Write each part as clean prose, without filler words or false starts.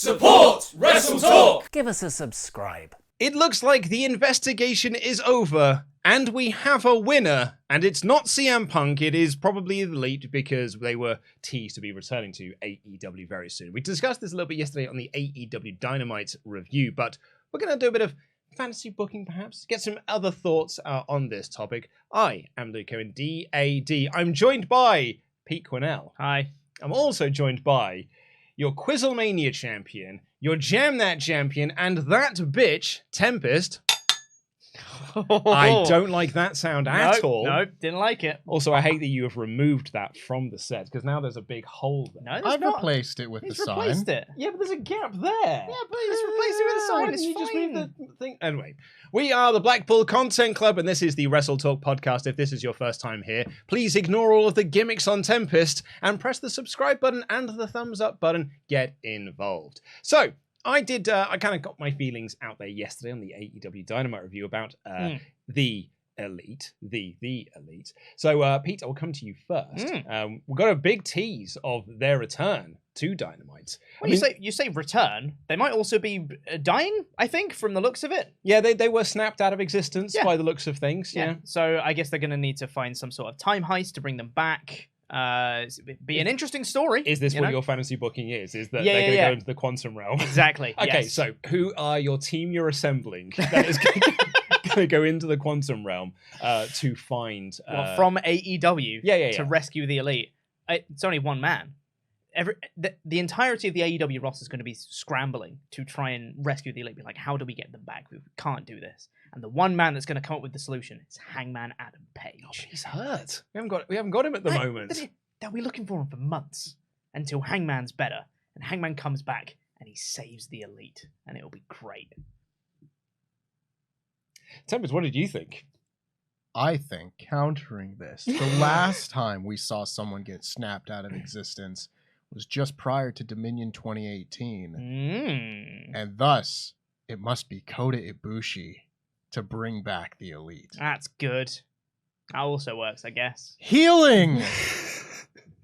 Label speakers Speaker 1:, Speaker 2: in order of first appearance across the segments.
Speaker 1: Support WrestleTalk!
Speaker 2: Give us a subscribe.
Speaker 3: It looks like the investigation is over, and we have a winner. And it's not CM Punk, it is probably the Elite, because they were teased to be returning to AEW very soon. We discussed this a little bit yesterday on the AEW Dynamite review, but we're going to do a bit of fantasy booking, perhaps, get some other thoughts on this topic. I am Luke Owen, DAD. I'm joined by Pete Quinnell.
Speaker 4: Hi.
Speaker 3: I'm also joined by your Quizzlemania champion, your Jam That champion, and that bitch, Tempest. I don't like that sound at all.
Speaker 4: Nope, didn't like it.
Speaker 3: Also, I hate that you have removed that from the set, because now there's a big hole there.
Speaker 4: No,
Speaker 5: I've replaced it with the sign.
Speaker 4: He's replaced it.
Speaker 3: Yeah, but there's a gap there.
Speaker 4: Yeah, but he's replaced it with a sign. It's
Speaker 3: You
Speaker 4: fine.
Speaker 3: just moved the thing. Anyway, we are the Blackpool Content Club, and this is the WrestleTalk Podcast. If this is your first time here, please ignore all of the gimmicks on Tempest and press the subscribe button and the thumbs up button. Get involved. So, I kind of got my feelings out there yesterday on the AEW Dynamite review about the Elite, the Elite. So, Pete, I'll come to you first. We've got a big tease of their return to Dynamite.
Speaker 4: Well, you say return. They might also be dying, I think, from the looks of it.
Speaker 3: Yeah, they were snapped out of existence by the looks of things. Yeah.
Speaker 4: So I guess they're going to need to find some sort of time heist to bring them back. Be an interesting story.
Speaker 3: Is this what your fantasy booking is? Is that they're going to go into the quantum realm?
Speaker 4: Exactly.
Speaker 3: Okay,
Speaker 4: yes.
Speaker 3: so who are your team you're assembling that is going to go into the quantum realm to find...
Speaker 4: from AEW
Speaker 3: to
Speaker 4: rescue the Elite? It's only one man. The entirety of the AEW roster is going to be scrambling to try and rescue the Elite. Be like, how do we get them back? We can't do this. And the one man that's going to come up with the solution is Hangman Adam Page.
Speaker 3: Oh, but he's hurt. We haven't got him at the moment.
Speaker 4: They'll be looking for him for months until Hangman's better, and Hangman comes back and he saves the Elite, and it'll be great.
Speaker 3: Tempest, what did you think?
Speaker 5: I think, countering this, the last time we saw someone get snapped out of existence was just prior to Dominion 2018. And thus, it must be Kota Ibushi to bring back the Elite.
Speaker 4: That's good. That also works, I guess.
Speaker 5: Healing!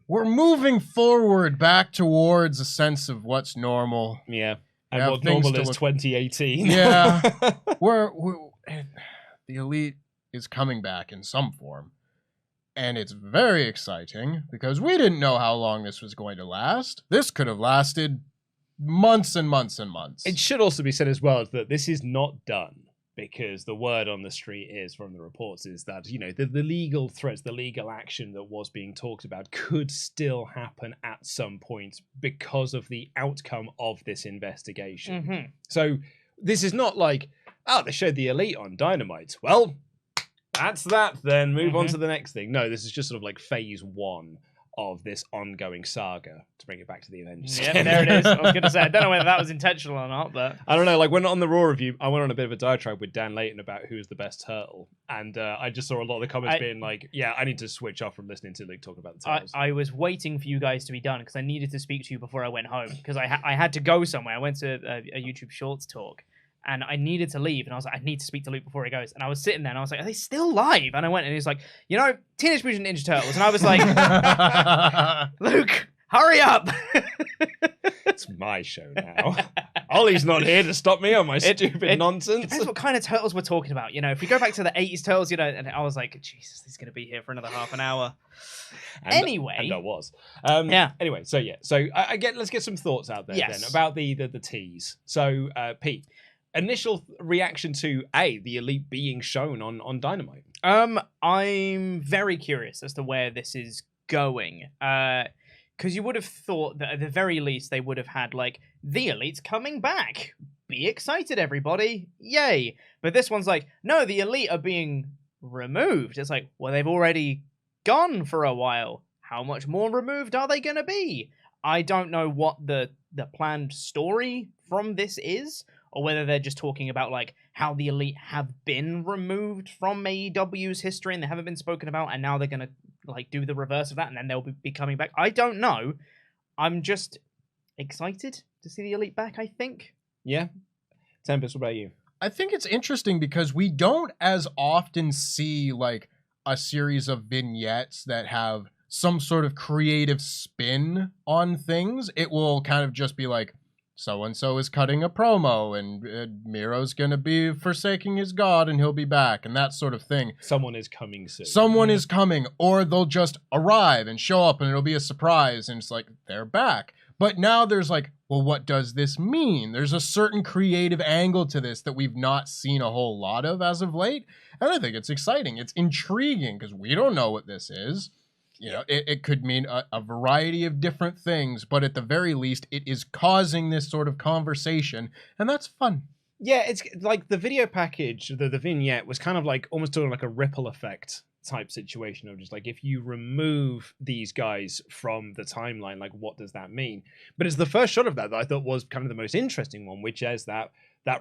Speaker 5: We're moving forward back towards a sense of what's normal.
Speaker 3: Yeah. And what normal is 2018.
Speaker 5: Yeah. we're the Elite is coming back in some form. And it's very exciting because we didn't know how long this was going to last. This could have lasted months and months and months.
Speaker 3: It should also be said as well that this is not done, because the word on the street is, from the reports, is that, you know, the legal threats, the legal action that was being talked about could still happen at some point because of the outcome of this investigation. So this is not like, they showed the Elite on Dynamite. Well, that's that then. Move on to the next thing. No, this is just sort of like phase one of this ongoing saga, to bring it back to the Avengers.
Speaker 4: Yeah, there it is. I was going to say, I don't know whether that was intentional or not, but...
Speaker 3: I don't know, like when on the Raw review, I went on a bit of a diatribe with Dan Layton about who's the best turtle, and I just saw a lot of the comments being like, I need to switch off from listening to Luke talk about the turtles.
Speaker 4: I was waiting for you guys to be done, because I needed to speak to you before I went home, because I had to go somewhere. I went to a YouTube Shorts talk, and I needed to leave, and I was like, I need to speak to Luke before he goes. And I was sitting there, and I was like, are they still live? And I went, and he's like, Teenage Mutant Ninja Turtles. And I was like, Luke, hurry up.
Speaker 3: It's my show now. Ollie's not here to stop me on my stupid nonsense.
Speaker 4: Depends what kind of turtles we're talking about. You know, if we go back to the 80s turtles, and I was like, Jesus, he's going to be here for another half an hour.
Speaker 3: And I was. Anyway, so let's get some thoughts out there then about the tease. So, Pete, initial reaction to the Elite being shown on Dynamite.
Speaker 4: I'm very curious as to where this is going. Because you would have thought that at the very least they would have had like, the Elite's coming back. Be excited, everybody. Yay. But this one's like, no, the Elite are being removed. It's like, well, they've already gone for a while. How much more removed are they going to be? I don't know what the planned story from this is, or whether they're just talking about like how the Elite have been removed from AEW's history and they haven't been spoken about, and now they're going to like do the reverse of that and then they'll be coming back. I don't know. I'm just excited to see the Elite back, I think.
Speaker 3: Yeah. Tempest, what about you?
Speaker 5: I think it's interesting because we don't as often see like a series of vignettes that have some sort of creative spin on things. It will kind of just be like, so-and-so is cutting a promo, and Miro's going to be forsaking his god, and he'll be back, and that sort of thing.
Speaker 3: Someone is coming soon.
Speaker 5: Someone is coming, or they'll just arrive and show up, and it'll be a surprise, and it's like, they're back. But now there's like, well, what does this mean? There's a certain creative angle to this that we've not seen a whole lot of as of late, and I think it's exciting. It's intriguing, because we don't know what this is. You know, it could mean a variety of different things, but at the very least, it is causing this sort of conversation, and that's fun.
Speaker 3: Yeah, it's like the video package, the vignette was kind of like almost doing like a ripple effect type situation of just like, if you remove these guys from the timeline, like what does that mean? But it's the first shot of that I thought was kind of the most interesting one, which is that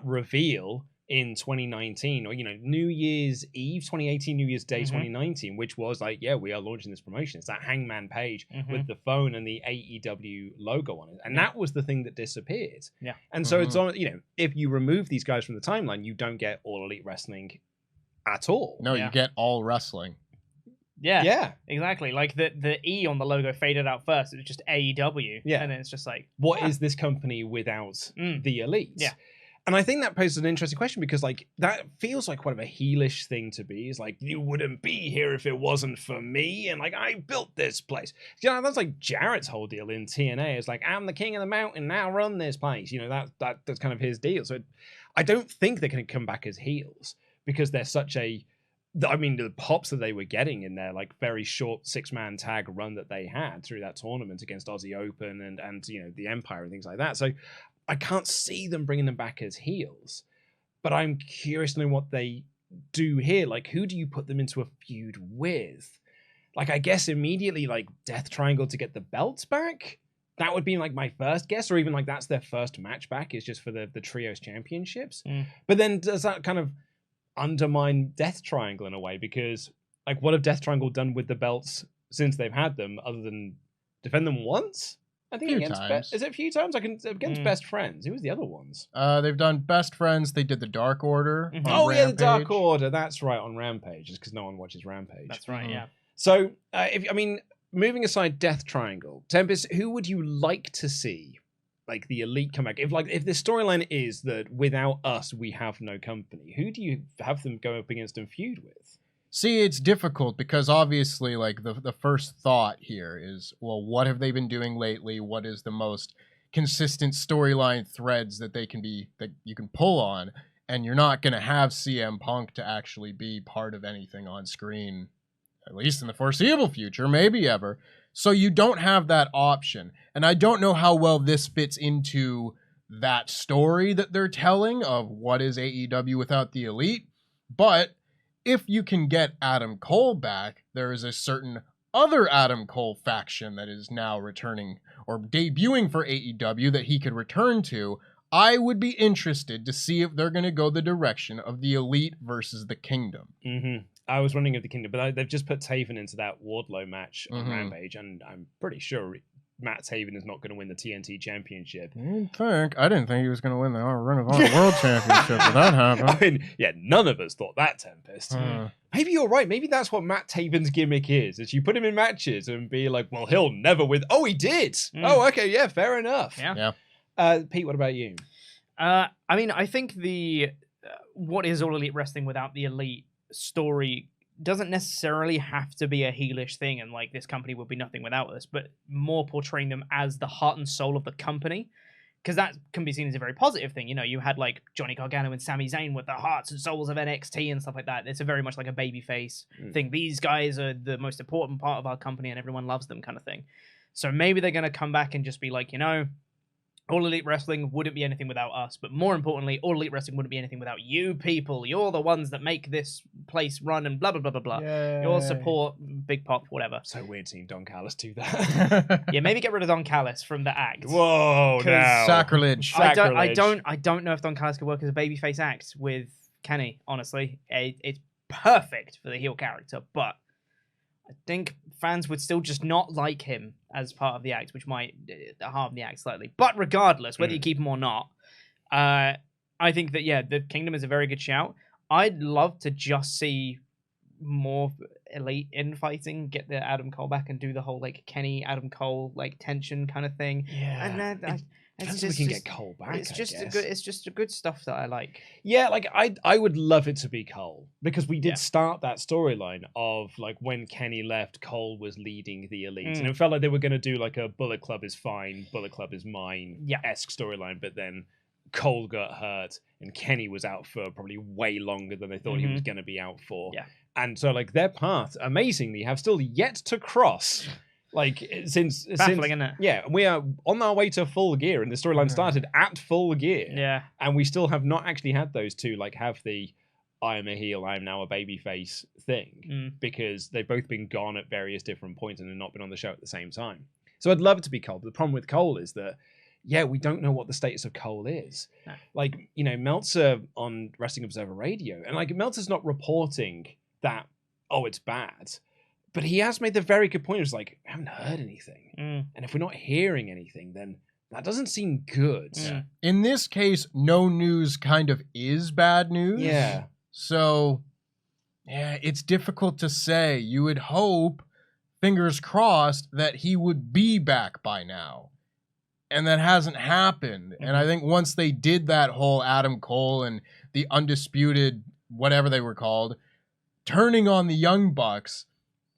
Speaker 3: reveal in 2019, or New Year's Eve 2018, New Year's Day 2019, which was like, yeah, we are launching this promotion. It's that Hangman page with the phone and the AEW logo on it, and that was the thing that disappeared.
Speaker 4: Yeah,
Speaker 3: and so it's on. If you remove these guys from the timeline, you don't get All Elite Wrestling at all.
Speaker 5: No, you get all wrestling.
Speaker 4: Yeah, exactly. Like the E on the logo faded out first. It was just AEW.
Speaker 3: Yeah,
Speaker 4: and then it's just like,
Speaker 3: what is this company without the Elite?
Speaker 4: Yeah.
Speaker 3: And I think that poses an interesting question, because like that feels like quite of a heelish thing to be. It's like, you wouldn't be here if it wasn't for me, and like I built this place. That's like Jarrett's whole deal in TNA. It's like, I'm the king of the mountain, now run this place. That's kind of his deal. So I don't think they're going to come back as heels, because they're such a. I mean, the pops that they were getting in their like very short 6-man tag run that they had through that tournament against Aussie Open and the Empire and things like that. So I can't see them bringing them back as heels, but I'm curious to know what they do here. Like, who do you put them into a feud with? Like, I guess immediately, like, Death Triangle to get the belts back? That would be, like, my first guess, or even, like, that's their first match back, is just for the Trios Championships. But then does that kind of undermine Death Triangle in a way? Because, like, what have Death Triangle done with the belts since they've had them, other than defend them once? I think is it a few times? Against Best Friends. Who was the other ones?
Speaker 5: They've done Best Friends. They did the Dark Order.
Speaker 3: Oh yeah, the Dark Order. That's right, on Rampage. Just because no one watches Rampage.
Speaker 4: That's right. Yeah.
Speaker 3: So, moving aside Death Triangle, Tempest, who would you like to see, like the Elite, come back? If the storyline is that without us we have no company, who do you have them go up against and feud with?
Speaker 5: See, it's difficult because obviously, like, the first thought here is, well, what have they been doing lately? What is the most consistent storyline threads that you can pull on? And you're not going to have CM Punk to actually be part of anything on screen, at least in the foreseeable future, maybe ever. So you don't have that option. And I don't know how well this fits into that story that they're telling of what is AEW without the Elite, but if you can get Adam Cole back, there is a certain other Adam Cole faction that is now returning or debuting for AEW that he could return to. I would be interested to see if they're going to go the direction of the Elite versus the Kingdom.
Speaker 3: I was wondering of the Kingdom, but they've just put Taven into that Wardlow match on Rampage, and I'm pretty sure Matt Taven is not going to win the TNT Championship.
Speaker 5: I didn't think he was going to win the Ring of Honor World Championship, but that happened.
Speaker 3: I mean, yeah, none of us thought that, Tempest. Maybe you're right. Maybe that's what Matt Taven's gimmick is you put him in matches and be like, well, he'll never win. Oh, he did. Oh, okay, yeah, fair enough.
Speaker 4: Yeah.
Speaker 3: Pete, what about you?
Speaker 4: I mean, I think what is All Elite Wrestling without the Elite story doesn't necessarily have to be a heelish thing, and like, this company would be nothing without us, but more portraying them as the heart and soul of the company, because that can be seen as a very positive thing. You had like Johnny Gargano and Sami Zayn with the hearts and souls of NXT and stuff like that. It's a very much like a babyface thing. These guys are the most important part of our company and everyone loves them, kind of thing. So maybe they're going to come back and just be like, All Elite Wrestling wouldn't be anything without us, but more importantly, All Elite Wrestling wouldn't be anything without you people. You're the ones that make this place run and blah, blah, blah, blah, blah.
Speaker 3: Yay.
Speaker 4: Your support, Big Pop, whatever.
Speaker 3: So weird seeing Don Callis do that.
Speaker 4: Yeah, maybe get rid of Don Callis from the act.
Speaker 3: Whoa, now.
Speaker 5: Sacrilege.
Speaker 4: I don't know if Don Callis could work as a babyface act with Kenny, honestly. It's perfect for the heel character, but I think fans would still just not like him as part of the act, which might harm the act slightly. But regardless, whether you keep him or not, I think that, the Kingdom is a very good shout. I'd love to just see more Elite infighting, get the Adam Cole back and do the whole like Kenny Adam Cole like tension kind of thing.
Speaker 3: Yeah.
Speaker 4: And then
Speaker 3: Depends if we can get Cole back.
Speaker 4: It's just
Speaker 3: I guess.
Speaker 4: it's just a good stuff that I like.
Speaker 3: Yeah, like I would love it to be Cole because we did
Speaker 4: Yeah.
Speaker 3: start that storyline of like when Kenny left, Cole was leading the Elite, and
Speaker 4: Mm.
Speaker 3: it felt like they were going to do like a Bullet Club is fine, Bullet Club is mine
Speaker 4: Yeah.
Speaker 3: esque storyline, but then Cole got hurt and Kenny was out for probably way longer than they thought he was going to be out for.
Speaker 4: Yeah.
Speaker 3: And so like their path, amazingly, have still yet to cross. Like since
Speaker 4: Baffling, isn't it?
Speaker 3: Yeah, we are on our way to Full Gear, and the storyline started at Full Gear.
Speaker 4: Yeah.
Speaker 3: And we still have not actually had those two like have the I am a heel, I am now a babyface thing because they've both been gone at various different points and have not been on the show at the same time. So I'd love it to be Cole, but the problem with Cole is that we don't know what the status of Cole is.
Speaker 4: No.
Speaker 3: Like, Meltzer on Wrestling Observer Radio, and like Meltzer's not reporting that it's bad. But he has made the very good point. It was like, I haven't heard anything. And if we're not hearing anything, then that doesn't seem good.
Speaker 5: In this case, no news kind of is bad news.
Speaker 3: Yeah.
Speaker 5: So, yeah, it's difficult to say. You would hope, fingers crossed, that he would be back by now. And that hasn't happened. And I think once they did that whole Adam Cole and the Undisputed, whatever they were called, turning on the Young Bucks,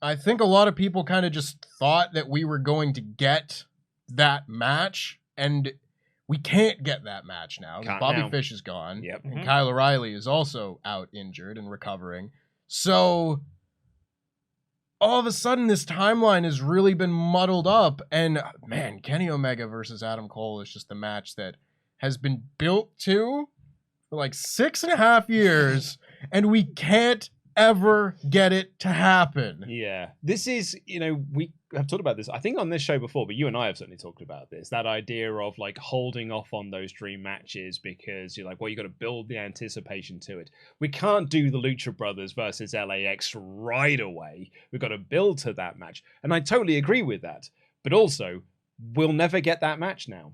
Speaker 5: I think a lot of people kind of just thought that we were going to get that match, and we can't get that match now.
Speaker 3: Can't
Speaker 5: Bobby
Speaker 3: now.
Speaker 5: Fish is gone,
Speaker 3: Yep.
Speaker 5: and Kyle O'Reilly is also out injured and recovering. So all of a sudden, this timeline has really been muddled up, and man, Kenny Omega versus Adam Cole is just the match that has been built to for like 6.5 years, and we can't ever get it to happen.
Speaker 3: Yeah. This is, we have talked about this, I think on this show before, but you and I have certainly talked about this, that idea of like holding off on those dream matches because you're like, well, you got to build the anticipation to it. We can't do the Lucha Brothers versus LAX right away. We've got to build to that match. And I totally agree with that. But also, we'll never get that match now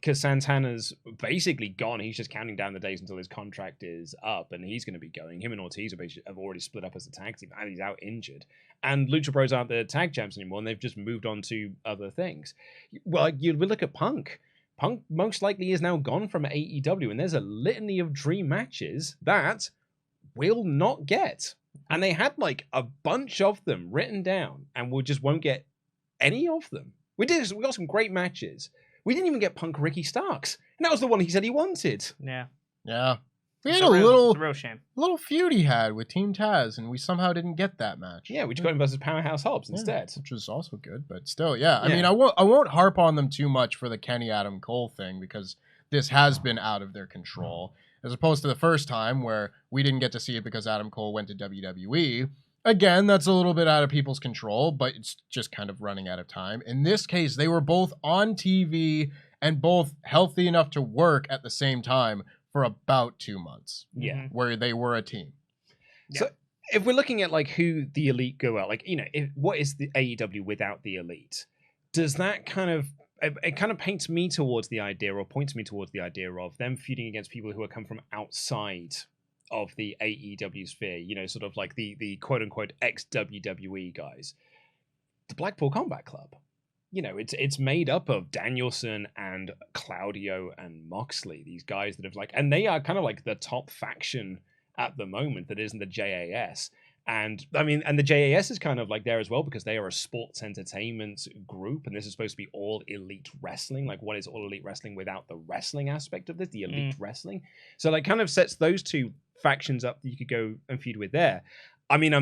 Speaker 3: because Santana's basically gone. He's just counting down the days until his contract is up, and he's going to be going. Him and Ortiz have already split up as a tag team, and he's out injured. And Lucha Bros aren't the tag champs anymore, and they've just moved on to other things. Well, we look at Punk. Punk most likely is now gone from AEW, and there's a litany of dream matches that we'll not get. And they had like a bunch of them written down, and we just won't get any of them. We got some great matches. We didn't even get Punk Ricky Starks. And that was the one he said he wanted.
Speaker 4: Yeah.
Speaker 5: Yeah. We
Speaker 4: It's
Speaker 5: had
Speaker 4: a
Speaker 5: a
Speaker 4: real shame.
Speaker 5: little feud he had with Team Taz, and we somehow didn't get that match.
Speaker 3: Yeah, we just got him versus Powerhouse Hobbs instead.
Speaker 5: Which was also good, but still, yeah. I
Speaker 3: Yeah.
Speaker 5: mean, I won't harp on them too much for the Kenny Adam Cole thing because this has been out of their control, as opposed to the first time where we didn't get to see it because Adam Cole went to WWE. Again, that's a little bit out of people's control, but it's just kind of running out of time. In this case, they were both on TV and both healthy enough to work at the same time for about 2 months.
Speaker 3: Yeah.
Speaker 5: Where they were a team.
Speaker 3: So if we're looking at like who the Elite go out, like, what is the AEW without the Elite? Does that kind of, it kind of paints me towards the idea, or points me towards the idea of them feuding against people who are come from outside of the AEW sphere, sort of like the quote-unquote ex-WWE guys. The Blackpool Combat Club. It's made up of Danielson and Claudio and Moxley, these guys that have and they are kind of like the top faction at the moment that isn't the JAS. And I mean, and the JAS is kind of like there as well because they are a sports entertainment group, and this is supposed to be all elite wrestling. Like, what is all elite wrestling without the wrestling aspect of this, the elite wrestling? So, like, kind of sets those two factions up that you could go and feud with there. I mean,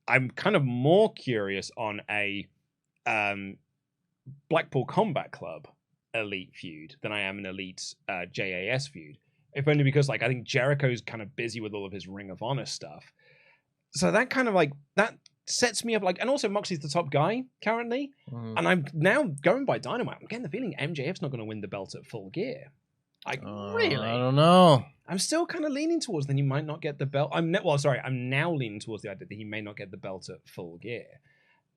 Speaker 3: I'm kind of more curious on a Blackpool Combat Club elite feud than I am an elite JAS feud. If only because, like, I think Jericho's kind of busy with all of his Ring of Honor stuff. So that kind of that sets me up and also Moxley's the top guy currently. And I'm now going by Dynamite. I'm getting the feeling MJF's not going to win the belt at Full Gear. Really?
Speaker 5: I don't know.
Speaker 3: I'm still kind of leaning towards that he might not get the belt. I'm now leaning towards the idea that he may not get the belt at Full Gear.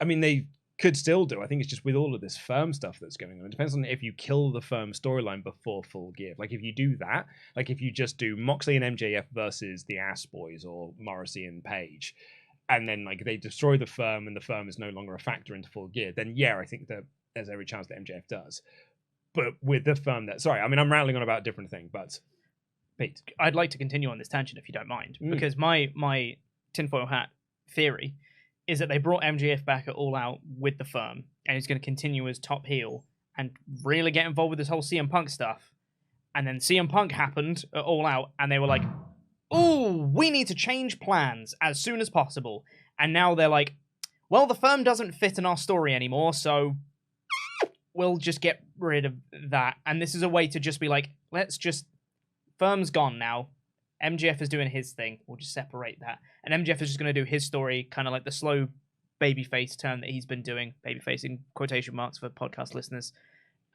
Speaker 3: I mean, they could still do. I think it's just with all of this firm stuff that's going on. It depends on if you kill the firm storyline before Full Gear. Like, if you do that, like if you just do Moxley and MJF versus the Ass Boys or Morrissey and Page, and then like they destroy the firm and the firm is no longer a factor into Full Gear, then yeah, I think that there's every chance that MJF does. but with the firm that... Sorry, I mean, I'm rattling on about a different thing, but... Pete.
Speaker 4: I'd like to continue on this tangent if you don't mind, because my tinfoil hat theory is that they brought MJF back at All Out with the firm, and he's going to continue as top heel and really get involved with this whole CM Punk stuff. And then CM Punk happened at All Out, and they were like, "Ooh, we need to change plans as soon as possible." And now they're like, "Well, the firm doesn't fit in our story anymore, so we'll just get rid of that." And this is a way to just be like, let's just... Firm's gone now. MJF is doing his thing. We'll just separate that. And MJF is just going to do his story, kind of like the slow babyface turn that he's been doing, babyface in quotation marks for podcast listeners,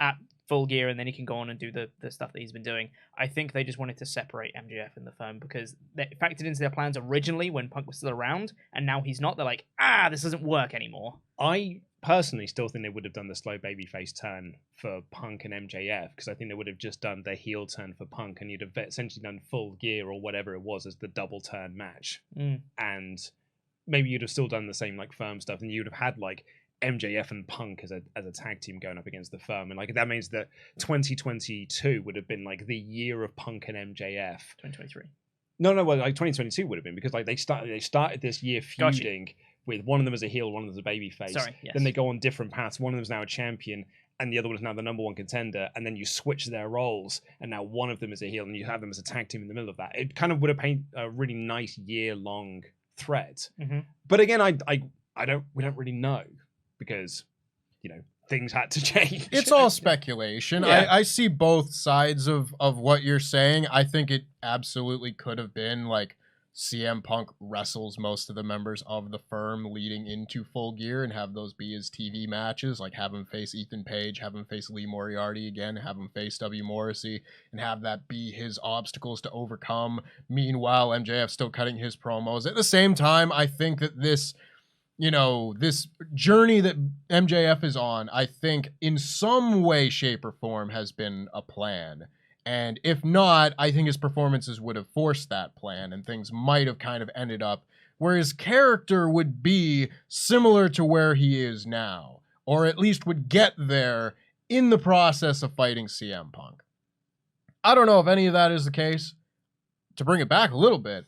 Speaker 4: at Full Gear, and then he can go on and do the stuff that he's been doing. I think they just wanted to separate MJF and the firm because they factored into their plans originally when Punk was still around, and now he's not. They're like, this doesn't work anymore.
Speaker 3: I personally still think they would have done the slow babyface turn for Punk and MJF, because I think they would have just done the heel turn for Punk, and you'd have essentially done Full Gear or whatever it was as the double turn match. And maybe you'd have still done the same like firm stuff, and you'd have had like MJF and Punk as a tag team going up against the firm, and like that means that 2022 would have been like the year of Punk and MJF.
Speaker 4: 2023.
Speaker 3: No, well, like 2022 would have been, because like they started this year feuding with one of them as a heel, one of them as a babyface.
Speaker 4: Sorry, yes.
Speaker 3: Then they go on different paths. One of them is now a champion, and the other one is now the number one contender. And then you switch their roles, and now one of them is a heel, and you have them as a tag team in the middle of that. It kind of would have painted a really nice year-long thread. But again, we don't really know, because things had to change.
Speaker 5: It's all speculation.
Speaker 3: Yeah.
Speaker 5: I see both sides of what you're saying. I think it absolutely could have been like CM Punk wrestles most of the members of the firm leading into Full Gear and have those be his TV matches, like have him face Ethan Page, have him face Lee Moriarty again, have him face W. Morrissey, and have that be his obstacles to overcome. Meanwhile, MJF still cutting his promos. At the same time, I think that this journey that MJF is on, I think in some way, shape, or form has been a plan. And if not, I think his performances would have forced that plan, and things might have kind of ended up where his character would be similar to where he is now, or at least would get there in the process of fighting CM Punk. I don't know if any of that is the case. To bring it back a little bit,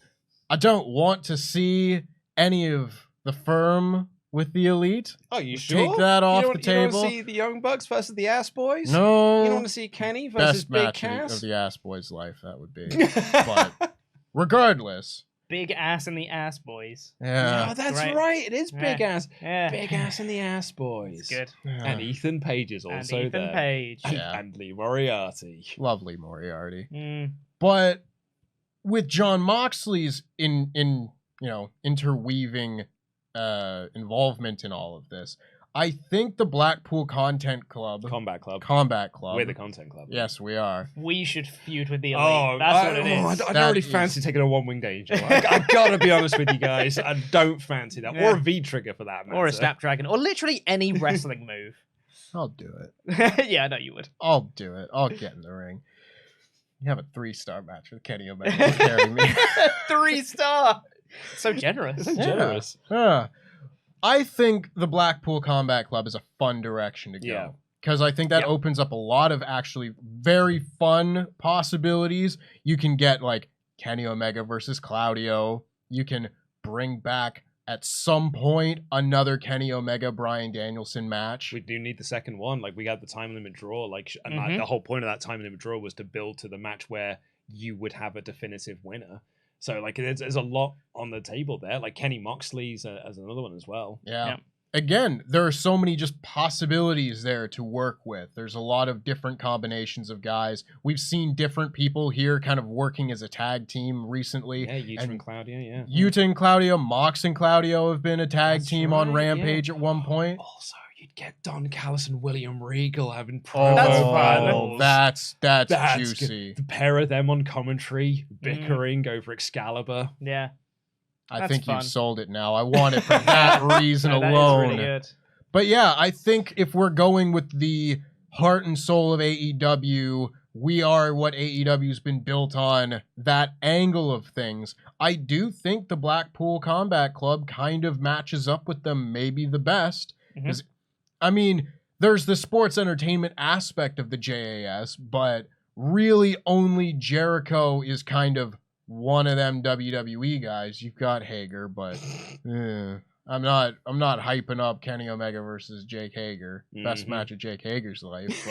Speaker 5: I don't want to see any of the firm with the Elite.
Speaker 3: Oh, you sure?
Speaker 5: Take that off the
Speaker 3: You
Speaker 5: table.
Speaker 3: don't want to see the Young Bucks versus the Ass Boys?
Speaker 5: No.
Speaker 3: You don't want to see Kenny versus
Speaker 5: Best
Speaker 3: Big
Speaker 5: match
Speaker 3: Cass?
Speaker 5: of the Ass Boys' life, that would be. But regardless.
Speaker 4: Big Ass and the Ass Boys.
Speaker 5: Yeah.
Speaker 3: Oh, that's
Speaker 4: Right.
Speaker 3: right. It is Big Ass.
Speaker 4: Yeah.
Speaker 3: Big Ass and the Ass Boys.
Speaker 4: It's good.
Speaker 3: And Ethan Page is
Speaker 4: And
Speaker 3: also
Speaker 4: Ethan
Speaker 3: there.
Speaker 4: Page.
Speaker 5: Yeah.
Speaker 3: And Lee Moriarty.
Speaker 5: Lovely Moriarty.
Speaker 4: Mm.
Speaker 5: But with John Moxley's interweaving involvement in all of this, I think the Blackpool Content Club,
Speaker 3: Combat Club.
Speaker 5: Combat Club.
Speaker 3: We're the Content Club.
Speaker 5: Yes, we are.
Speaker 4: We should feud with the Elite. That's what it is.
Speaker 3: I
Speaker 5: That
Speaker 3: don't really
Speaker 5: is-
Speaker 3: fancy taking a one-winged angel. I gotta be honest with you guys. I don't fancy that.
Speaker 4: Yeah.
Speaker 3: Or a V-trigger for that matter.
Speaker 4: Or a Snapdragon. Or literally any wrestling move.
Speaker 5: I'll do it.
Speaker 4: Yeah, I know you would.
Speaker 5: I'll do it. I'll get in the ring. You have a 3-star match with Kenny Omega carrying me.
Speaker 4: 3-star. So generous.
Speaker 3: So generous.
Speaker 5: Yeah. I think the Blackpool Combat Club is a fun direction to go.
Speaker 3: Yeah.
Speaker 5: Because I think that
Speaker 3: Yep.
Speaker 5: opens up a lot of actually very fun possibilities. You can get like Kenny Omega versus Claudio. You can bring back at some point another Kenny Omega Bryan Danielson match.
Speaker 3: We do need the second one. Like, we got the time limit draw. And
Speaker 4: Mhm.
Speaker 3: the whole point of that time limit draw was to build to the match where you would have a definitive winner. So, like, there's a lot on the table there. Like, Kenny Moxley's as another one as well.
Speaker 5: Yeah.
Speaker 4: Yep.
Speaker 5: Again, there are so many just possibilities there to work with. There's a lot of different combinations of guys. We've seen different people here kind of working as a tag team recently.
Speaker 3: Yeah, Yuta and Claudio, yeah.
Speaker 5: Yuta and Claudio, Mox and Claudio have been a tag
Speaker 3: That's
Speaker 5: team on
Speaker 3: right,
Speaker 5: Rampage at one point.
Speaker 3: Also, you'd get Don Callis and William Regal having
Speaker 5: Oh,
Speaker 3: promo
Speaker 4: That's fun.
Speaker 3: battles.
Speaker 5: That's
Speaker 3: That's
Speaker 5: juicy.
Speaker 3: good. The pair of them on commentary, bickering over Excalibur.
Speaker 4: Yeah.
Speaker 5: I
Speaker 4: That's
Speaker 5: think
Speaker 4: fun.
Speaker 5: you've sold it now. I want it for that reason
Speaker 4: No, that is
Speaker 5: alone.
Speaker 4: really good.
Speaker 5: But yeah, I think if we're going with the heart and soul of AEW, we are what AEW's been built on, that angle of things. I do think the Blackpool Combat Club kind of matches up with them maybe the best.
Speaker 4: Mhm.
Speaker 5: 'Cause, I mean, there's the sports entertainment aspect of the JAS, but really only Jericho is kind of one of them WWE guys. You've got Hager, but I'm not hyping up Kenny Omega versus Jake Hager. Best match of Jake Hager's life,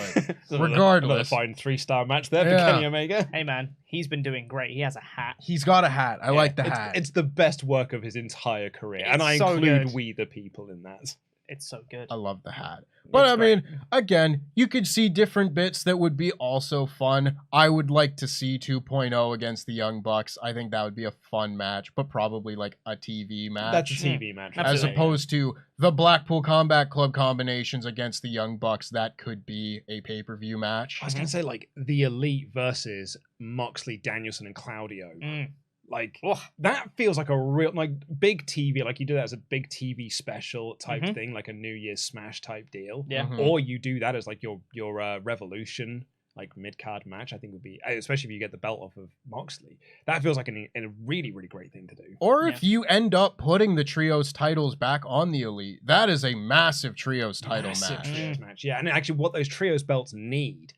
Speaker 5: but regardless,
Speaker 3: another fine 3-star match there for Kenny Omega.
Speaker 4: Hey man, he's been doing great. He has a hat.
Speaker 5: He's got a hat. I like the hat.
Speaker 3: It's the best work of his entire career, and I
Speaker 4: so
Speaker 3: include
Speaker 4: good.
Speaker 3: We the People in that.
Speaker 4: It's so good.
Speaker 5: I love the hat. But I mean, again, you could see different bits that would be also fun. I would like to see 2.0 against the Young Bucks. I think that would be a fun match, but probably like a TV match.
Speaker 3: That's a TV match.
Speaker 5: As opposed to the Blackpool Combat Club combinations against the Young Bucks. That could be a pay-per-view match.
Speaker 3: I was going to say, like, the Elite versus Moxley, Danielson, and Claudio. Like, that feels like a real, like, big TV, like you do that as a big TV special type thing, like a New Year's Smash type deal.
Speaker 4: Yeah.
Speaker 3: Or you do that as, like, your Revolution, like, mid-card match, I think would be, especially if you get the belt off of Moxley. That feels like a really, really great thing to do.
Speaker 5: Or if you end up putting the Trios titles back on the Elite, that is a massive Trios title match.
Speaker 3: Trios match, yeah. And actually what those Trios belts need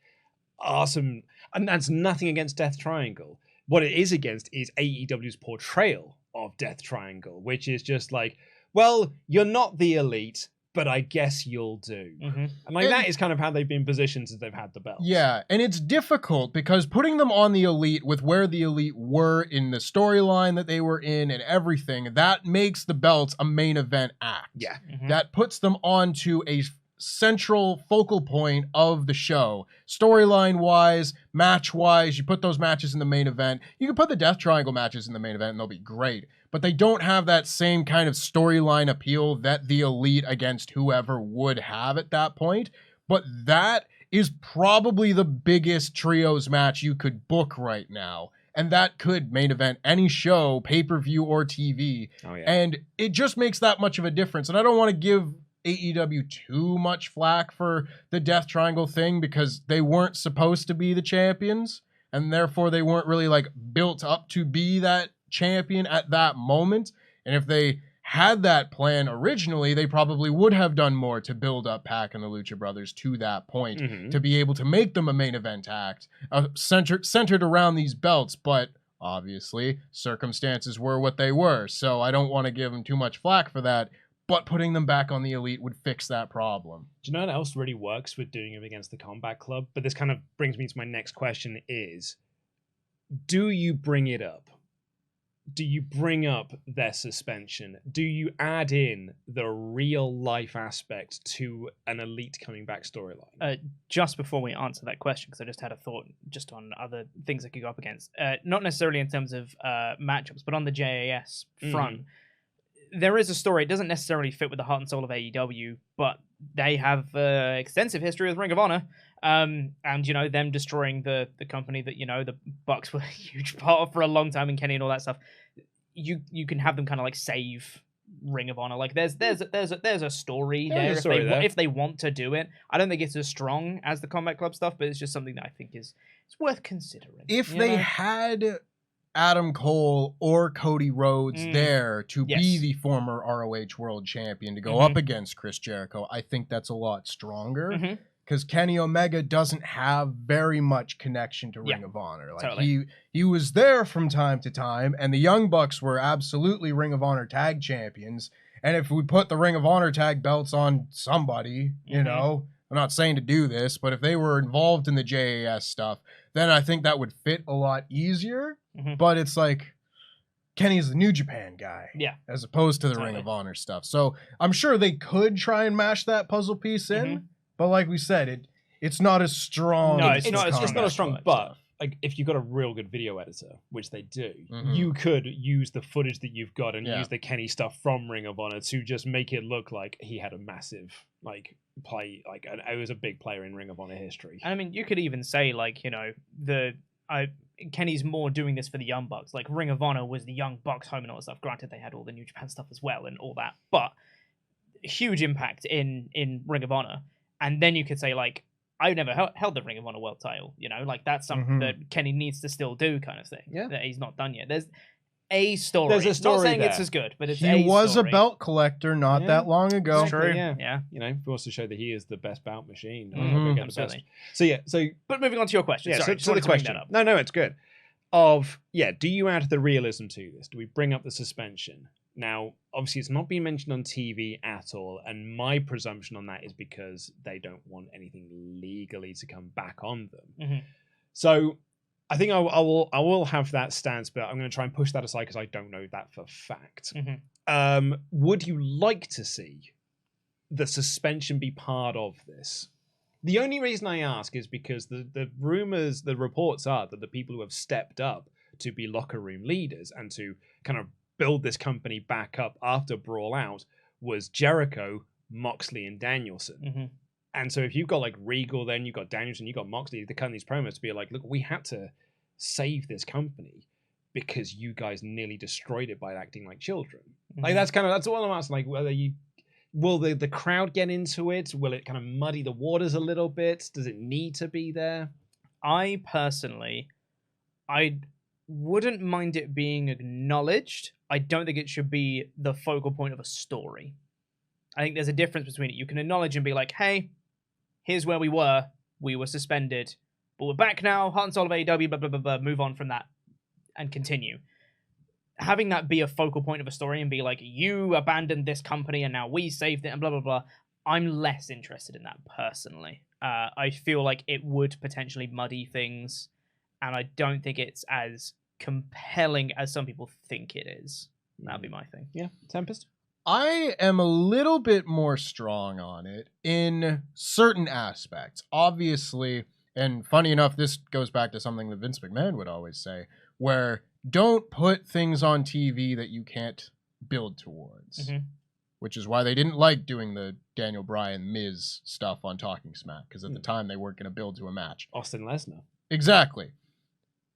Speaker 3: are some, and that's nothing against Death Triangle. What it is against is AEW's portrayal of Death Triangle, which is just like, well, you're not the Elite, but I guess you'll do. And like that is kind of how they've been positioned since they've had the belts.
Speaker 5: Yeah, and it's difficult because putting them on the Elite with where the Elite were in the storyline that they were in and everything, that makes the belts a main event act.
Speaker 3: Yeah.
Speaker 5: That puts them onto a central focal point of the show. Storyline wise, match wise, you put those matches in the main event. You can put the Death Triangle matches in the main event and they'll be great. But they don't have that same kind of storyline appeal that the Elite against whoever would have at that point. But that is probably the biggest trios match you could book right now. And that could main event any show, pay-per-view or TV. And it just makes that much of a difference. And I don't want to give AEW too much flack for the Death Triangle thing because they weren't supposed to be the champions and therefore they weren't really like built up to be that champion at that moment. And if they had that plan originally, they probably would have done more to build up Pac and the Lucha Brothers to that point to be able to make them a main event act centered around these belts. But obviously circumstances were what they were. So I don't want to give them too much flack for that. But putting them back on the Elite would fix that problem.
Speaker 3: Do you know what else really works with doing them against the Combat Club? But this kind of brings me to my next question is, do you bring it up? Do you bring up their suspension? Do you add in the real life aspect to an Elite coming back storyline?
Speaker 4: Just before we answer that question, because I just had a thought just on other things I could go up against. Not necessarily in terms of matchups, but on the JAS front. There is a story. It doesn't necessarily fit with the heart and soul of AEW, but they have extensive history with Ring of Honor. And, you know, them destroying the company that, you know, the Bucks were a huge part of for a long time and Kenny and all that stuff. You can have them kind of like save Ring of Honor. Like there's a story there if they want to do it. I don't think it's as strong as the Combat Club stuff, but it's just something that I think is worth considering.
Speaker 5: If they had Adam Cole or Cody Rhodes there to be the former ROH World Champion to go up against Chris Jericho, I think that's a lot stronger because Kenny Omega doesn't have very much connection to Ring of Honor. Like he was there from time to time, and the Young Bucks were absolutely Ring of Honor tag champions. And if we put the Ring of Honor tag belts on somebody, you know, I'm not saying to do this, but if they were involved in the JAS stuff, then I think that would fit a lot easier. But it's like Kenny's the New Japan guy, as opposed to the Ring of Honor stuff. So I'm sure they could try and mash that puzzle piece in, but like we said, it's not as strong.
Speaker 4: No,
Speaker 3: it's not as strong. But like, if you've got a real good video editor, which they do, you could use the footage that you've got and use the Kenny stuff from Ring of Honor to just make it look like he had a massive play. Like it was a big player in Ring of Honor history.
Speaker 4: I mean, you could even say like, you know, Kenny's more doing this for the Young Bucks. Like Ring of Honor was the Young Bucks home and all that stuff. Granted, they had all the New Japan stuff as well and all that, but huge impact in Ring of Honor. And then you could say like, I never held the Ring of Honor world title. You know, like that's something that Kenny needs to still do, kind of thing. That he's not done yet. a story.
Speaker 3: There's a story
Speaker 4: Not saying
Speaker 3: there.
Speaker 4: it's as good, but it's
Speaker 5: He was
Speaker 4: story.
Speaker 5: a belt collector not
Speaker 3: Yeah.
Speaker 5: that long ago.
Speaker 4: It's true.
Speaker 3: Yeah.
Speaker 4: Yeah.
Speaker 3: You know, he wants to show that he is the best bout machine.
Speaker 5: Mhm.
Speaker 3: Go get the
Speaker 4: Absolutely.
Speaker 3: best. So
Speaker 4: But moving on to your question.
Speaker 3: yeah,
Speaker 4: Sorry, just
Speaker 3: so the
Speaker 4: wanted to bring
Speaker 3: question.
Speaker 4: that up.
Speaker 3: No, it's good. Do you add the realism to this? Do we bring up the suspension? Now, obviously, it's not being mentioned on TV at all, and my presumption on that is because they don't want anything legally to come back on them.
Speaker 4: Mhm.
Speaker 3: So, I think I will have that stance, but I'm going to try and push that aside because I don't know that for fact.
Speaker 4: Mhm.
Speaker 3: Would you like to see the suspension be part of this? The only reason I ask is because the rumors, the reports are that the people who have stepped up to be locker room leaders and to kind of build this company back up after Brawl Out was Jericho, Moxley, and Danielson.
Speaker 4: Mhm.
Speaker 3: And so if you've got like Regal, then you've got Danielson, you've got Moxley, they're cutting these promos to be like, look, we had to save this company because you guys nearly destroyed it by acting like children. Like that's all I'm asking. Like whether will the crowd get into it? Will it kind of muddy the waters a little bit? Does it need to be there?
Speaker 4: I personally, I wouldn't mind it being acknowledged. I don't think it should be the focal point of a story. I think there's a difference between it. You can acknowledge and be like, hey, here's where we were suspended, but we're back now, heart and soul of AEW, blah, blah, blah, blah, move on from that and continue. Having that be a focal point of a story and be like, you abandoned this company and now we saved it and blah, blah, blah, I'm less interested in that personally. I feel like it would potentially muddy things, and I don't think it's as compelling as some people think it is. That'd be my thing.
Speaker 3: Yeah, Tempest?
Speaker 5: I am a little bit more strong on it in certain aspects. Obviously, and funny enough, this goes back to something that Vince McMahon would always say, where don't put things on TV that you can't build towards.
Speaker 4: Mhm.
Speaker 5: Which is why they didn't like doing the Daniel Bryan Miz stuff on Talking Smack, because at the time they weren't going to build to a match.
Speaker 3: Austin Lesnar.
Speaker 5: Exactly.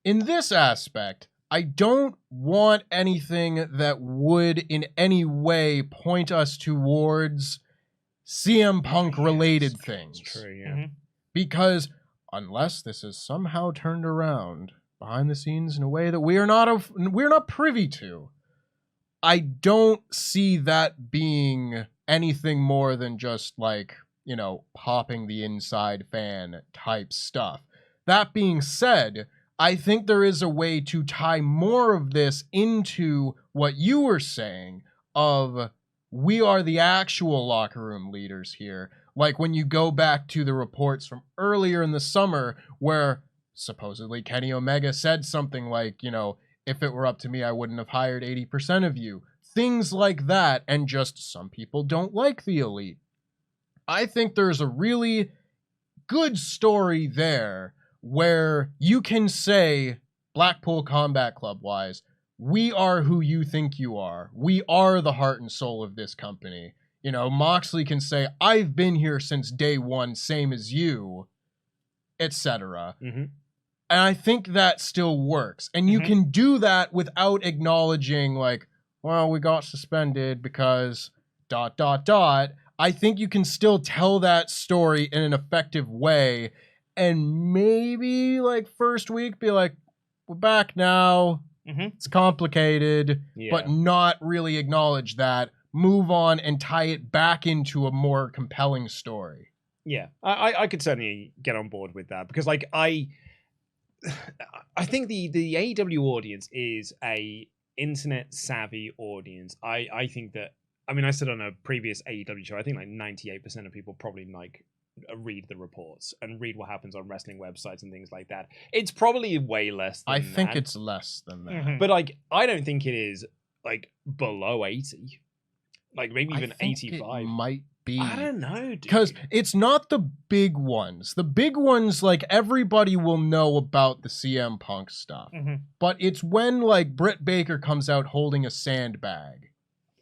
Speaker 5: In this aspect, I don't want anything that would in any way point us towards CM Punk related things.
Speaker 3: That's true, yeah.
Speaker 4: Mhm.
Speaker 5: Because unless this is somehow turned around behind the scenes in a way that we're not privy to, I don't see that being anything more than just like, popping the inside fan type stuff. That being said, I think there is a way to tie more of this into what you were saying of we are the actual locker room leaders here. Like when you go back to the reports from earlier in the summer where supposedly Kenny Omega said something like, if it were up to me, I wouldn't have hired 80% of you. Things like that, and just some people don't like the Elite. I think there's a really good story there where you can say, Blackpool Combat Club-wise, we are who you think you are. We are the heart and soul of this company. Moxley can say, I've been here since day one, same as you, etc.
Speaker 3: Mm-hmm.
Speaker 5: And I think that still works. And you can do that without acknowledging, like, well, we got suspended because ... I think you can still tell that story in an effective way. And maybe, like, first week, be like, we're back now.
Speaker 4: Mhm.
Speaker 5: It's complicated,
Speaker 3: Yeah.
Speaker 5: but not really acknowledge that. Move on and tie it back into a more compelling story.
Speaker 3: Yeah, I could certainly get on board with that because, like, I think the AEW audience is a internet savvy audience. I think that, I mean, I said on a previous AEW show, I think like 98% of people probably like read the reports and read what happens on wrestling websites and things like that. It's probably way less than
Speaker 5: I think
Speaker 3: that.
Speaker 5: it's less than that.
Speaker 4: Mhm.
Speaker 3: But like, I don't think it is like below 80. Like maybe even
Speaker 5: I think
Speaker 3: 85.
Speaker 5: It might be.
Speaker 3: I don't know, dude.
Speaker 5: Because it's not the big ones. The big ones, like, everybody will know about the CM Punk stuff.
Speaker 4: Mhm.
Speaker 5: But it's when, like, Britt Baker comes out holding a sandbag.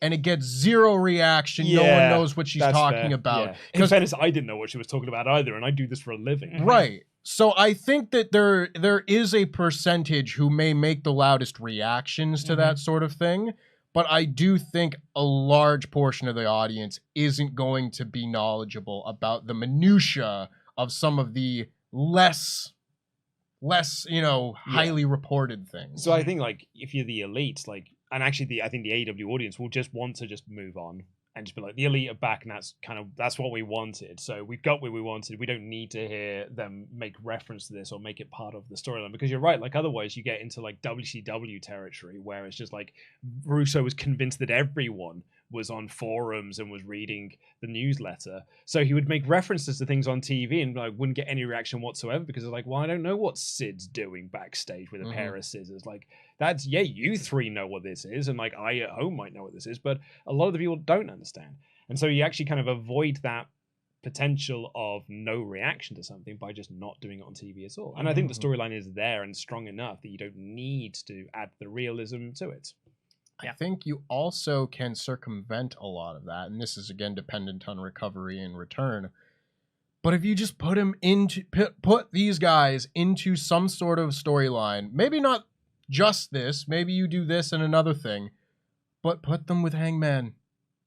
Speaker 5: And it gets zero reaction. No one
Speaker 3: Yeah,
Speaker 5: knows what she's
Speaker 3: that's
Speaker 5: talking
Speaker 3: fair.
Speaker 5: about.
Speaker 3: Yeah. In fairness, I didn't know what she was talking about either, and I do this for a living.
Speaker 5: Right. So I think that there is a percentage who may make the loudest reactions to that sort of thing. But I do think a large portion of the audience isn't going to be knowledgeable about the minutia of some of the less less, highly reported things.
Speaker 3: So I think like if you're the Elite, like, and actually I think the AEW audience will just want to just move on and just be like, the Elite are back, and that's what we wanted. So we've got what we wanted. We don't need to hear them make reference to this or make it part of the storyline, because you're right. Like otherwise, you get into like WCW territory where it's just like Russo was convinced that everyone was on forums and was reading the newsletter, so he would make references to things on TV and like wouldn't get any reaction whatsoever, because it's like, well, I don't know what Sid's doing backstage with a pair of scissors. Like, that's, yeah, you three know what this is, and like I at home might know what this is, but a lot of the people don't understand. And so you actually kind of avoid that potential of no reaction to something by just not doing it on TV at all. And I think the storyline is there and strong enough that you don't need to add the realism to it.
Speaker 5: I think you also can circumvent a lot of that, and this is again dependent on recovery and return. But if you just put these guys into some sort of storyline, maybe not just this, maybe you do this and another thing, but put them with Hangman,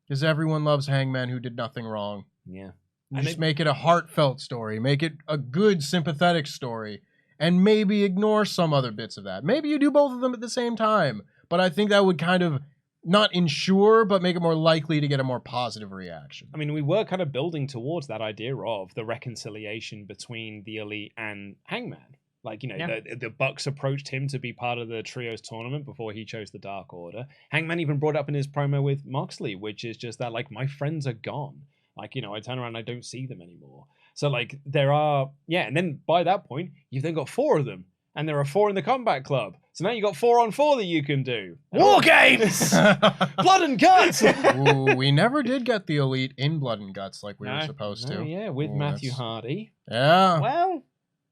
Speaker 5: because everyone loves Hangman who did nothing wrong.
Speaker 3: Yeah,
Speaker 5: and just make it a heartfelt story, make it a good sympathetic story, and maybe ignore some other bits of that. Maybe you do both of them at the same time. But I think that would kind of not ensure, but make it more likely to get a more positive reaction.
Speaker 3: I mean, we were kind of building towards that idea of the reconciliation between the Elite and Hangman. Like, the Bucks approached him to be part of the Trios tournament before he chose the Dark Order. Hangman even brought up in his promo with Moxley, which is just that, like, my friends are gone. Like, I turn around and I don't see them anymore. So, like, there are, and then by that point, you've then got 4 of them. And there are 4 in the Combat Club. So now you got 4-on-4 that you can do.
Speaker 4: War games!
Speaker 3: Blood and guts!
Speaker 5: Ooh, we never did get the Elite in Blood and Guts like we were supposed to.
Speaker 3: Yeah, with Matthew Hardy.
Speaker 5: Yeah.
Speaker 4: Well,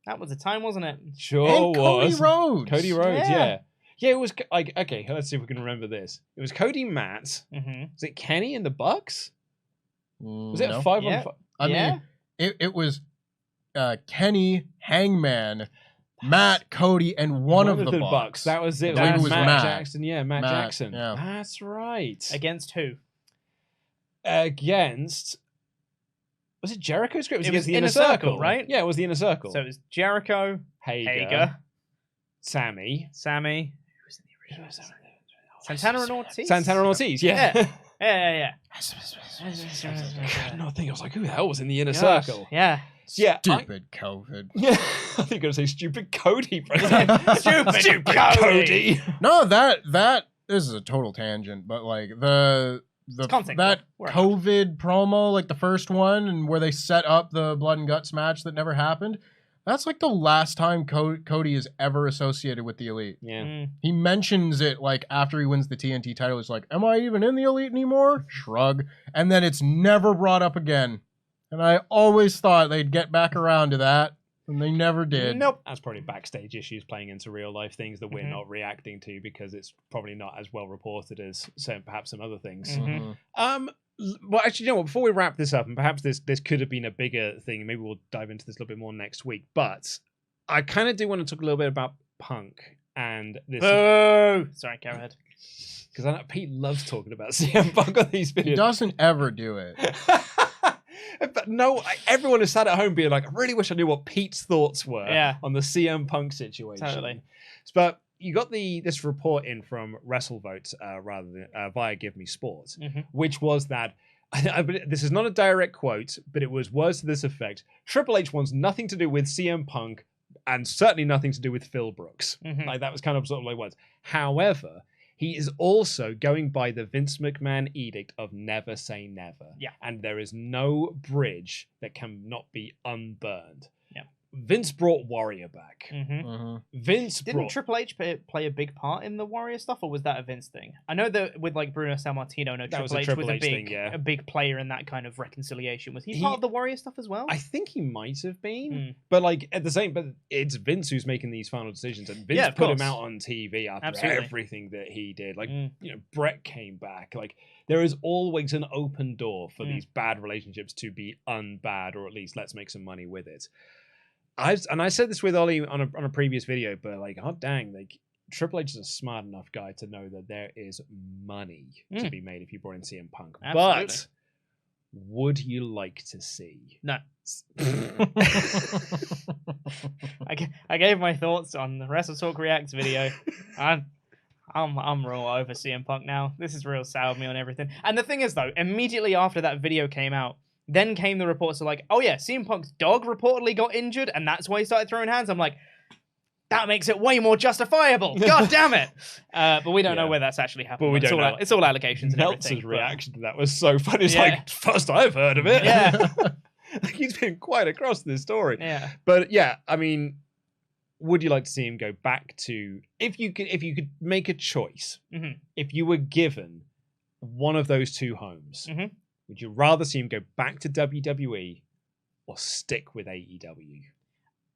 Speaker 4: that was the time, wasn't it?
Speaker 3: Sure
Speaker 5: and
Speaker 3: was.
Speaker 5: Cody
Speaker 3: Rhodes, yeah. Yeah, it was like, okay, let's see if we can remember this. It was Cody, Matt. Was it Kenny and the Bucks? Was it a 5-on-5?
Speaker 5: I mean, it was Kenny, Hangman, Matt, Cody, and one of the Bucks.
Speaker 3: That was it.
Speaker 5: That was Matt
Speaker 3: Jackson. Yeah, Matt Jackson.
Speaker 5: Yeah.
Speaker 3: That's right.
Speaker 4: Against who?
Speaker 3: Against... Was it Jericho's group?
Speaker 4: It was the Inner Circle, right?
Speaker 3: Yeah, it was the Inner Circle.
Speaker 4: So it was Jericho, Hager,
Speaker 3: Sammy.
Speaker 4: Who was in the original? Santana and Ortiz?
Speaker 3: Santana and Ortiz, yeah.
Speaker 4: Yeah.
Speaker 3: No, I think I was like, who the hell was in the Inner Circle?
Speaker 4: Yeah.
Speaker 5: Stupid COVID.
Speaker 3: Yeah, I think you're going to say stupid Cody.
Speaker 4: Stupid Cody.
Speaker 5: No, that this is a total tangent, but like that COVID promo, like the first one, and where they set up the Blood and Guts match that never happened. That's like the last time Cody is ever associated with the Elite.
Speaker 3: Yeah.
Speaker 5: He mentions it like after he wins the TNT title. He's like, "Am I even in the Elite anymore?" Shrug. And then it's never brought up again. And I always thought they'd get back around to that, and they never did.
Speaker 3: Nope. That's probably backstage issues playing into real life things that we're not reacting to because it's probably not as well reported as perhaps some other things. Well, actually, you know what? Before we wrap this up, and perhaps this could have been a bigger thing, maybe we'll dive into this a little bit more next week, but I kind of do want to talk a little bit about Punk and this.
Speaker 4: Sorry, go ahead.
Speaker 3: Because I know Pete loves talking about CM Punk on these videos.
Speaker 5: He doesn't ever do it.
Speaker 3: But no, everyone is sat at home being like, I really wish I knew what Pete's thoughts were on the CM Punk situation.
Speaker 4: Totally.
Speaker 3: But you got this report in from WrestleVote rather than via Give Me Sports, which was that, this is not a direct quote, but it was words to this effect: Triple H wants nothing to do with CM Punk and certainly nothing to do with Phil Brooks. Like that was kind of sort of like words. However, he is also going by the Vince McMahon edict of never say never.
Speaker 4: Yeah.
Speaker 3: And there is no bridge that cannot be unburned.
Speaker 4: Yeah.
Speaker 3: Vince brought Warrior back. Vince
Speaker 4: Didn't Triple H play a big part in the Warrior stuff, or was that a Vince thing? I know that with like Bruno Sammartino, Triple H was a big player in that kind of reconciliation. Was he part of the Warrior stuff as well?
Speaker 3: I think he might have been, but like but it's Vince who's making these final decisions, and Vince put him out on TV after everything that he did. Like Brett came back. Like there is always an open door for these bad relationships to be unbad, or at least let's make some money with it. I said this with Ollie on a previous video, but like, oh dang, like Triple H is a smart enough guy to know that there is money to be made if you brought in CM Punk.
Speaker 4: Absolutely.
Speaker 3: But would you like to see?
Speaker 4: No. I gave my thoughts on the WrestleTalk Reacts video. I'm real over CM Punk now. This has real soured me on everything. And the thing is, though, immediately after that video came out, then came the reports of like, oh yeah, CM Punk's dog reportedly got injured, and that's why he started throwing hands. I'm like, that makes it way more justifiable. God damn it! But we don't know where that's actually happened.
Speaker 3: But we don't know.
Speaker 4: It's all allegations and everything.
Speaker 3: Meltzer's reaction to that was so funny. It's like, first I've heard of it.
Speaker 4: Yeah.
Speaker 3: Like, he's been quite across this story.
Speaker 4: Yeah.
Speaker 3: But yeah, I mean, would you like to see him go back to, if you could make a choice, if you were given one of those two homes, would you rather see him go back to WWE or stick with AEW?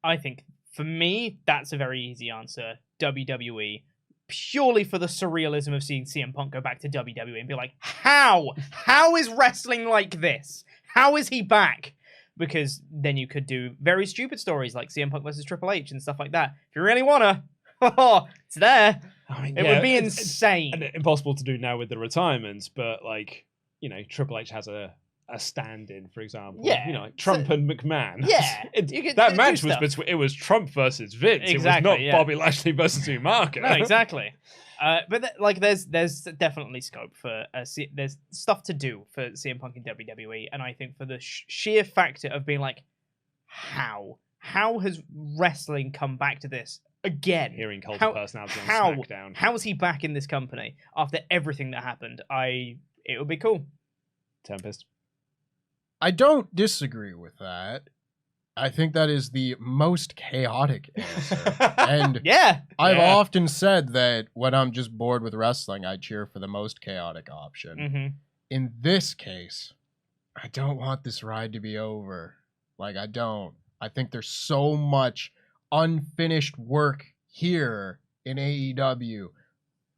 Speaker 4: I think, for me, that's a very easy answer. WWE. Purely for the surrealism of seeing CM Punk go back to WWE and be like, how? How is wrestling like this? How is he back? Because then you could do very stupid stories like CM Punk versus Triple H and stuff like that. If you really wanna, it's there.
Speaker 3: I mean,
Speaker 4: it would be insane.
Speaker 3: And impossible to do now with the retirements, but like, you know, Triple H has a stand-in, for example.
Speaker 4: Yeah.
Speaker 3: You know, like Trump and McMahon.
Speaker 4: Yeah.
Speaker 3: That match was between, it was Trump versus Vince.
Speaker 4: Exactly,
Speaker 3: it was not Bobby Lashley versus Umaga.
Speaker 4: No, exactly. But there's definitely scope for there's stuff to do for CM Punk in WWE, and I think for the sheer factor of being like, how has wrestling come back to this again?
Speaker 3: Hearing cult of personality on SmackDown.
Speaker 4: How is he back in this company after everything that happened? It would be cool.
Speaker 3: Tempest.
Speaker 5: I don't disagree with that. I think that is the most chaotic answer. And I've often said that when I'm just bored with wrestling, I cheer for the most chaotic option. In this case, I don't want this ride to be over. Like, I don't. I think there's so much unfinished work here in AEW.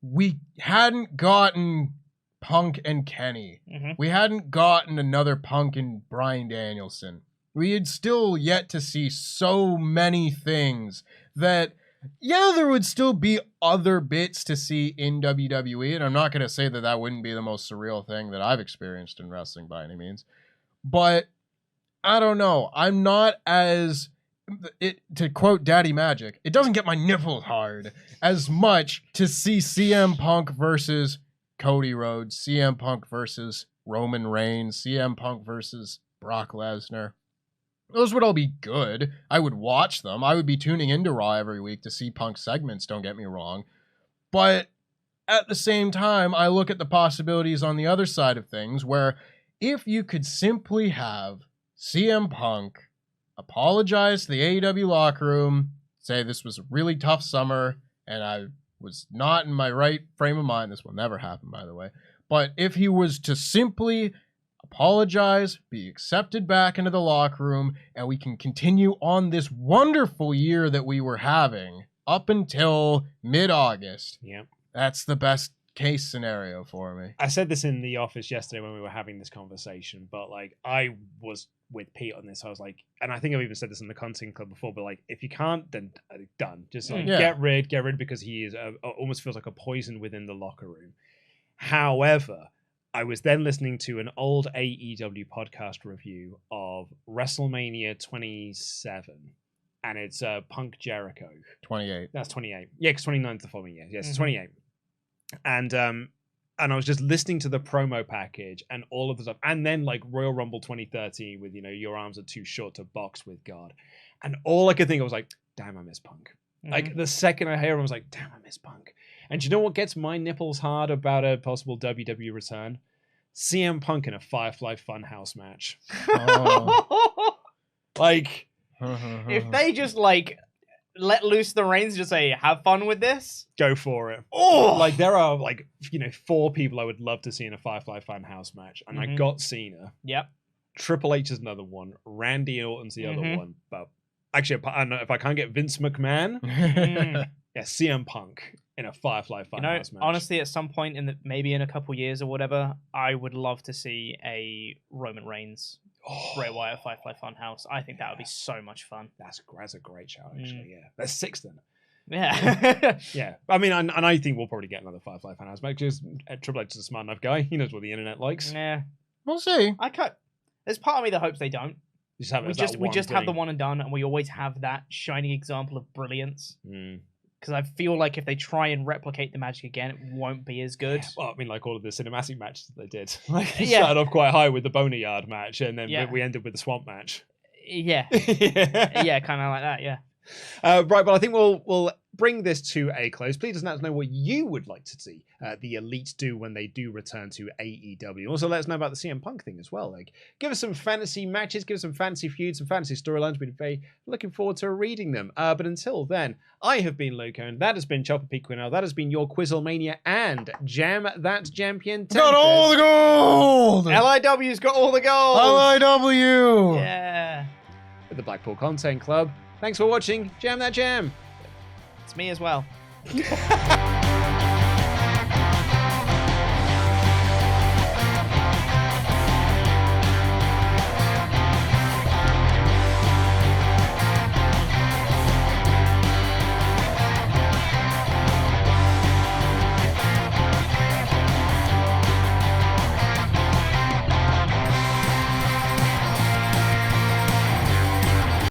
Speaker 5: We hadn't gotten Punk and Kenny. We hadn't gotten another Punk and Bryan Danielson. We had still yet to see so many things that, there would still be other bits to see in WWE, and I'm not going to say that that wouldn't be the most surreal thing that I've experienced in wrestling by any means, but I don't know. I'm not as, to quote Daddy Magic, it doesn't get my nipples hard as much to see CM Punk versus Cody Rhodes, CM Punk versus Roman Reigns, CM Punk versus Brock Lesnar. Those would all be good. I would watch them. I would be tuning into Raw every week to see Punk segments, don't get me wrong. But at the same time, I look at the possibilities on the other side of things where if you could simply have CM Punk apologize to the AEW locker room, say this was a really tough summer and I was not in my right frame of mind. This will never happen, by the way. But if he was to simply apologize, be accepted back into the locker room, and we can continue on this wonderful year that we were having up until mid-August.
Speaker 3: Yeah.
Speaker 5: That's the best case scenario for me.
Speaker 3: I said this in the office yesterday when we were having this conversation, but like I was with Pete on this. I was like, and I think I've even said this in the Content Club before, but like if you can't, then done. Just like get rid because he is almost feels like a poison within the locker room. However, I was then listening to an old AEW podcast review of WrestleMania 27, and it's Punk Jericho.
Speaker 5: 28.
Speaker 3: That's 28. Yeah, because 29 is the following year. Yes, 28. And I was just listening to the promo package and all of the stuff, and then like Royal Rumble 2013 with, your arms are too short to box with God. And all I could think of was like, damn, I miss Punk. Like the second I hear him, I was like, damn, I miss Punk. And do you know what gets my nipples hard about a possible WWE return? CM Punk in a Firefly Funhouse match. Like,
Speaker 4: if they just like let loose the reins, just say, have fun with this,
Speaker 3: go for it. Like there are like 4 people I would love to see in a Firefly Funhouse match, and I got Cena.
Speaker 4: Yep.
Speaker 3: Triple H is another one. Randy Orton's the other one. But actually, I don't know if I can't get Vince McMahon. Yeah, CM Punk in a Firefly Funhouse match.
Speaker 4: Honestly, at some point maybe in a couple years or whatever, I would love to see a Roman Reigns Bray Wyatt Firefly Funhouse. I think that would be so much fun.
Speaker 3: That's a great show, actually. Yeah, there's 6 then.
Speaker 4: Yeah.
Speaker 3: Yeah. I mean, and I think we'll probably get another Firefly Funhouse match because Triple H is a smart enough guy. He knows what the internet likes.
Speaker 4: Yeah.
Speaker 5: We'll see.
Speaker 4: I There's part of me that hopes they don't.
Speaker 3: We just have
Speaker 4: the one and done, and we always have that shining example of brilliance.
Speaker 3: Mm.
Speaker 4: Because I feel like if they try and replicate the magic again, it won't be as good.
Speaker 3: Well, I mean, like all of the cinematic matches that they did. Like, it
Speaker 4: Yeah.
Speaker 3: started off quite high with the Boneyard match, and then
Speaker 4: Yeah.
Speaker 3: we ended with the Swamp match.
Speaker 4: Yeah,
Speaker 3: Yeah.
Speaker 4: yeah, kind of like that. Yeah.
Speaker 3: Right, but I think we'll bring this to a close. Please let us know what you would like to see the Elite do when they do return to AEW. Also, let us know about the CM Punk thing as well. Like, give us some fantasy matches, give us some fantasy feuds, some fantasy storylines. We'd be very looking forward to reading them. But until then, I have been Loco, and that has been Chopper P. Quinnell. That has been your Quizzlemania and Jam That Champion.
Speaker 5: Got all the gold!
Speaker 4: LIW's got all the gold.
Speaker 5: LIW!
Speaker 4: Yeah.
Speaker 3: With the Blackpool Content Club. Thanks for watching Jam That Jam.
Speaker 4: It's me as well.